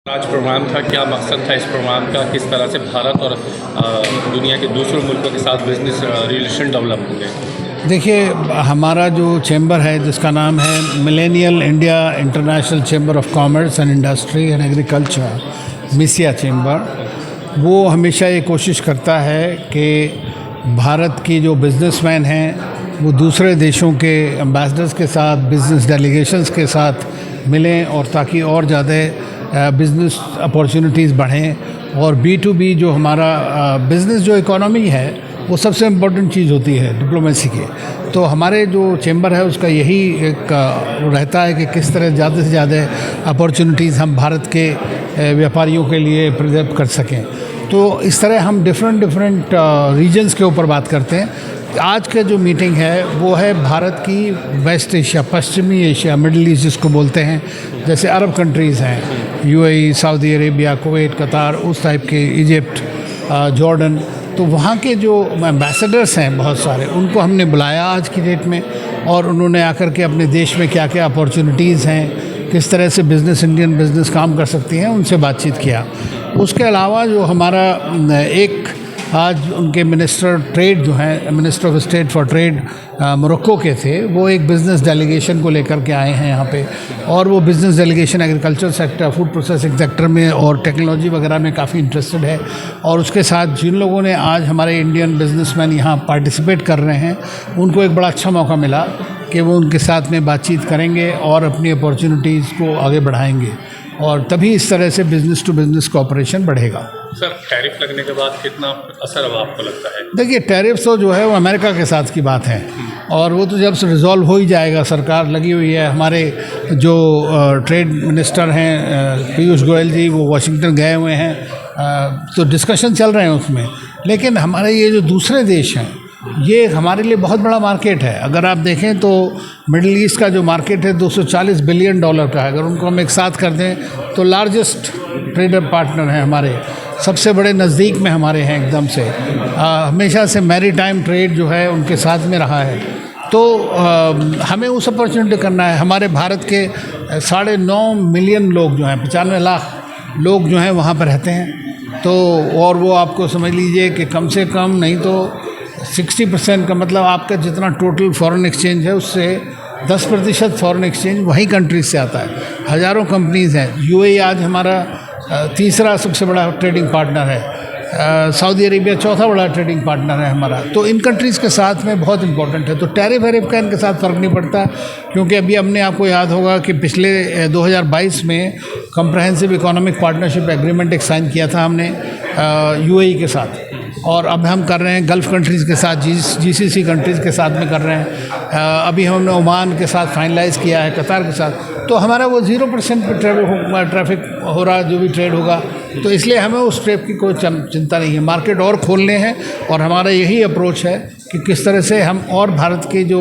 आज प्रोग्राम था, क्या मकसद था इस प्रोग्राम का, किस तरह से भारत और दुनिया के दूसरे मुल्कों के साथ बिजनेस रिलेशन डेवलप होंगे? देखिए, हमारा जो चैम्बर है जिसका नाम है millennial India international chamber of commerce and industry and agriculture, मिसिया चैम्बर, वो हमेशा ये कोशिश करता है कि भारत की जो बिजनेसमैन हैं वो दूसरे देशों के एम्बेसडर्स के साथ, बिजनेस डेलीगेशंस के साथ मिलें और ताकि और ज़्यादा बिज़नेस अपॉर्चुनिटीज़ बढ़ें। और B2B जो हमारा बिज़नेस जो इकोनॉमी है वो सबसे इम्पोर्टेंट चीज़ होती है डिप्लोमेसी की। तो हमारे जो चैम्बर है उसका यही एक रहता है कि किस तरह ज़्यादा से ज़्यादा अपॉर्चुनिटीज़ हम भारत के व्यापारियों के लिए प्रिजर्व कर सकें। तो इस तरह हम डिफरेंट रीजन्स के ऊपर बात करते हैं। आज का जो मीटिंग है वो है भारत की वेस्ट एशिया, पश्चिमी एशिया, मिडल ईस्ट जिसको बोलते हैं, जैसे अरब कंट्रीज़ हैं, UAE, सऊदी अरेबिया, कुवैत, कतार, उस टाइप के, इजिप्ट, जॉर्डन। तो वहाँ के जो एम्बेसडर्स हैं बहुत सारे, उनको हमने बुलाया आज की डेट में, और उन्होंने आकर के अपने देश में क्या क्या अपॉर्चुनिटीज़ हैं, किस तरह से इंडियन बिज़नेस काम कर सकती हैं, उनसे बातचीत किया। उसके अलावा जो हमारा एक आज उनके मिनिस्टर ट्रेड जो हैं, minister of state for trade Morocco के थे, वो एक बिज़नेस डेलीगेशन को लेकर के आए हैं यहाँ पे। और वो business delegation agriculture sector, food processing sector में और टेक्नोलॉजी वगैरह में काफ़ी इंटरेस्टेड है। और उसके साथ जिन लोगों ने आज हमारे इंडियन बिजनेसमैन यहाँ पार्टिसिपेट कर रहे हैं, उनको एक बड़ा अच्छा मौका मिला कि वो उनके साथ में बातचीत करेंगे और अपनी अपॉर्चुनिटीज़ को आगे बढ़ाएंगे, और तभी इस तरह से बिज़नेस टू बिज़नेस कोऑपरेशन बढ़ेगा। सर, टैरिफ लगने के बाद कितना असर अब आपको लगता है? देखिए, टैरिफ तो जो है वो अमेरिका के साथ की बात है, और वो तो जब से रिजॉल्व हो ही जाएगा। सरकार लगी हुई है, हमारे जो ट्रेड मिनिस्टर हैं पीयूष गोयल जी, वो वाशिंगटन गए हुए हैं, तो डिस्कशन चल रहे हैं उसमें। लेकिन हमारे ये जो दूसरे देश हैं, ये हमारे लिए बहुत बड़ा मार्केट है। अगर आप देखें तो मिडिल ईस्ट का जो मार्केट है $240 बिलियन का है। अगर उनको हम एक साथ कर दें तो लार्जेस्ट ट्रेडर पार्टनर हैं हमारे, सबसे बड़े नज़दीक में हमारे हैं एकदम से। हमेशा से मैरीटाइम ट्रेड जो है उनके साथ में रहा है। तो हमें उस अपॉर्चुनिटी करना है। हमारे भारत के 9.5 मिलियन लोग जो हैं, 95 लाख लोग जो हैं वहाँ पर रहते हैं। तो और वो आपको समझ लीजिए कि कम से कम नहीं तो 60% का मतलब आपका जितना टोटल फॉरेन एक्सचेंज है उससे 10% फॉरेन एक्सचेंज वही कंट्रीज से आता है। हज़ारों कंपनीज़ हैं। UAE आज हमारा तीसरा सबसे बड़ा ट्रेडिंग पार्टनर है। सऊदी अरेबिया चौथा बड़ा ट्रेडिंग पार्टनर है हमारा। तो इन कंट्रीज़ के साथ में बहुत इंपॉर्टेंट है। तो टैरिफ वैरिफ का इनके साथ फ़र्क नहीं पड़ता, क्योंकि अभी हमने, आपको याद होगा कि पिछले 2022 में कम्प्रहेंसिव इकोनॉमिक पार्टनरशिप एग्रीमेंट एक साइन किया था हमने UAE के साथ, और अब हम कर रहे हैं गल्फ़ कंट्रीज़ के साथ, GCC कंट्रीज़ के साथ में कर रहे हैं। अभी हमने ओमान के साथ फाइनलाइज़ किया है, कतार के साथ। तो हमारा वो 0% पर ट्रैफिक हो रहा, जो भी ट्रेड होगा। तो इसलिए हमें उस ट्रेड की कोई चिंता नहीं है। मार्केट और खोलने हैं, और हमारा यही अप्रोच है कि किस तरह से हम और भारत के जो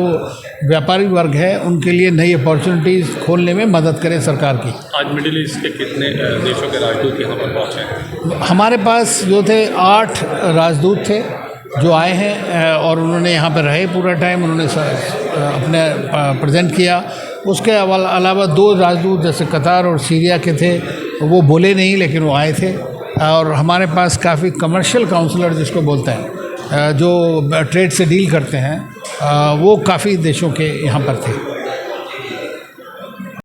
व्यापारी वर्ग है उनके लिए नई अपॉर्चुनिटीज़ खोलने में मदद करें सरकार की। आज मिडिल ईस्ट के कितने देशों के राजदूत यहाँ पर पहुँचे हैं? हमारे पास जो थे 8 राजदूत थे जो आए हैं, और उन्होंने यहाँ पर रहे पूरा टाइम, उन्होंने अपने प्रेजेंट किया। उसके अलावा 2 राजदूत जैसे कतार और सीरिया के थे, वो बोले नहीं लेकिन वो आए थे। और हमारे पास काफ़ी कमर्शियल काउंसलर जिसको बोलते हैं, जो ट्रेड से डील करते हैं, वो काफ़ी देशों के यहाँ पर थे।